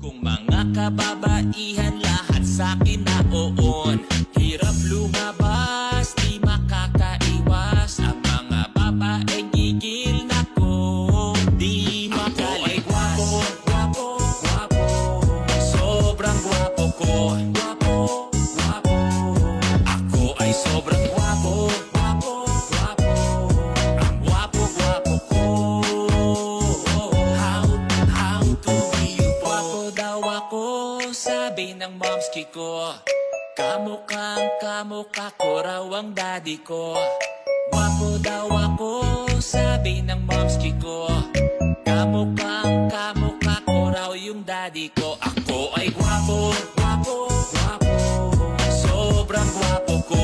Kung mga kababaihan lahat sa'kin na oon, hirap lumabas, di makakaiwas. Ang mga babae gigil na ko, di makaligwas. Gwapo, gwapo, sobrang gwapo ko. Gwapo, gwapo, ako ay sobrang gwapo. Gwapo, gwapo, ang gwapo, gwapo ko. How to be you po. Gwapo daw ako, sabi ng momski ko. Kamukha ko raw ang daddy ko. Gwapo daw ako, sabi ng momski ko. Kamukha ko raw yung daddy ko. Ako ay gwapo, gwapo, gwapo, sobrang gwapo ko.